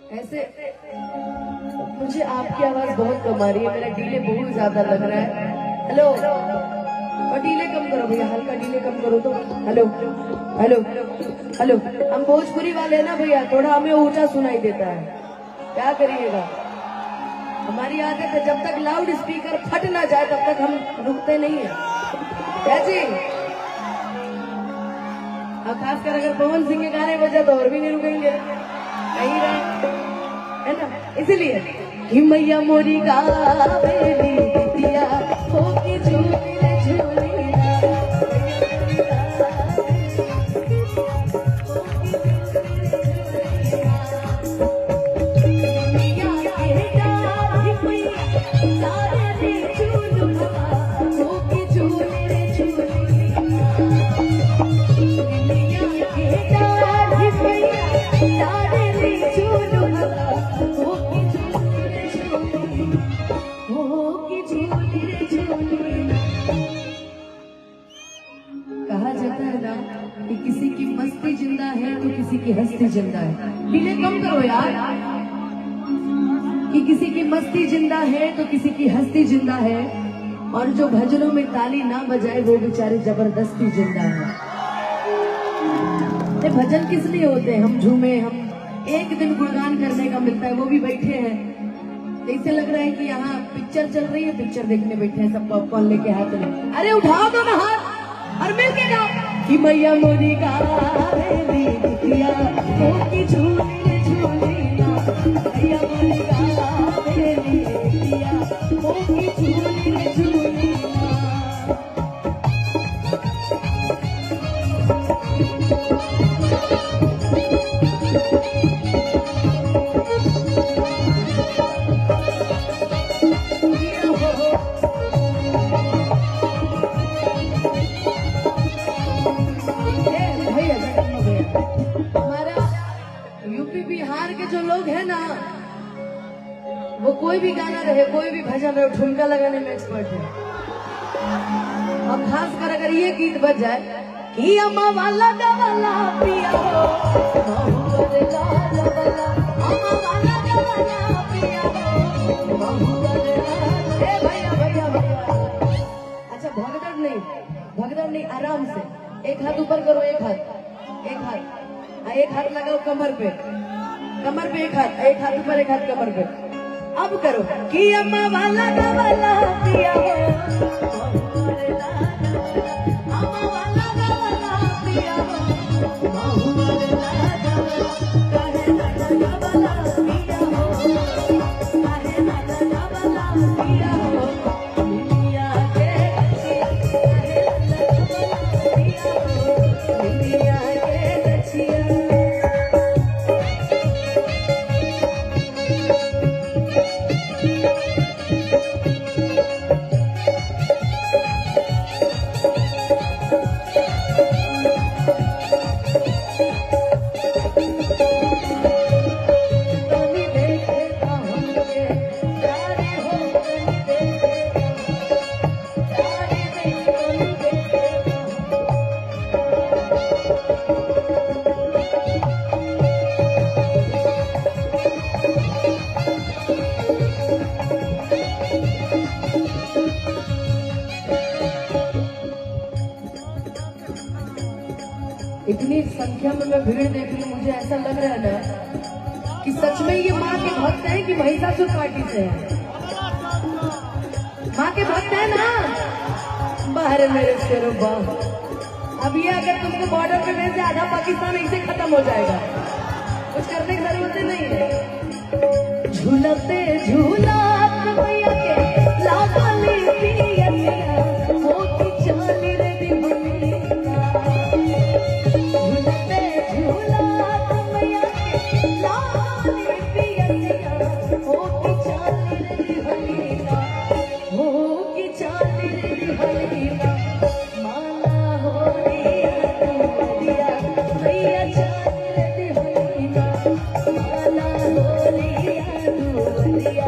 ऐसे मुझे आपकी आवाज बहुत कम आ रही है, मेरा डीले बहुत ज्यादा लग रहा है। हेलो, और डीले कम करो भैया, हल्का डीले कम करो तो। हेलो हेलो हेलो, हम भोजपुरी वाले ना भैया, थोड़ा हमें ऊंचा सुनाई देता है, क्या करिएगा। हमारी आदत है जब तक लाउड स्पीकर फट ना जाए तब तक हम रुकते नहीं है, कैसे। और खासकर अगर पवन सिंह के गाने बजे तो और भी नहीं रुकेंगे, नहीं रहे है ना। इसीलिए कि मैया मोरी गावेली दिया हो के झूले झूले कि किसी की मस्ती जिंदा है तो किसी की हस्ती जिंदा है। डीले कम करो यार। कि किसी की मस्ती जिंदा है तो किसी की हस्ती जिंदा है, और जो भजनों में ताली ना बजाए वो बेचारे जबरदस्ती जिंदा है। ये भजन किस लिए होते हैं? हम झूमे, हम एक दिन गुणगान करने का मिलता है, वो भी बैठे हैं। ऐसे लग रहा है कि यहाँ पिक्चर चल रही है, पिक्चर देखने बैठे हैं सब पॉपकॉर्न लेके हाथ में। अरे उठाओ दो ना हाथ और मिलके गाओ कि मैया मोरी गावेली दिया हो की झूले झूले ना, मैया मोरी गावेली दिया हो की झूले झूले ना। बिहार के जो लोग हैं ना, वो कोई भी गाना रहे, कोई भी भजन रहे, ठुमका लगाने में एक्सपर्ट है। और खासकर अगर ये गीत बज जाए कि अम्मा वाला गवाला पिया हो, बहुवरला गवाला, अम्मा वाला गवाला पिया हो, बहुवरला। ए भैया भैया भैया, अच्छा भगदड़ नहीं, आराम से एक हाथ ऊपर करो, एक हाथ लगाओ कमर पे, एक हाथ ऊपर, एक हाथ कमर पे। अब करो कि अम्मा वाला गवाला पिया हो, अम्मा वाला गवाला पिया हो, काहे ना गवाला पिया हो, काहे ना गवाला पिया हो, दुनिया के काहे ना गवाला पिया हो, दुनिया के रचिया। इतनी संख्या में मैं भीड़ देख रही हूँ, मुझे ऐसा लग रहा है ना कि सच में ये माँ के भक्त हैं कि महिषासुर पार्टी से है। माँ के भक्त है ना, बाहर मेरे शेरों बाह। अब ये अगर तुमको बॉर्डर पे भेज दे, आधा पाकिस्तान ऐसे खत्म हो जाएगा, कुछ करने की जरूरत नहीं है। झूलते झूलत मैया के लाडली पिया मोती चाली रे दीवानी, झूलते झूलत मैया के लाडली पिया मोती चाली रे दीवानी, मोती चाली रे दीवानी। माला हो रिया तू दिया मैया चाली रे दीवानी, माला हो रिया तू दिया।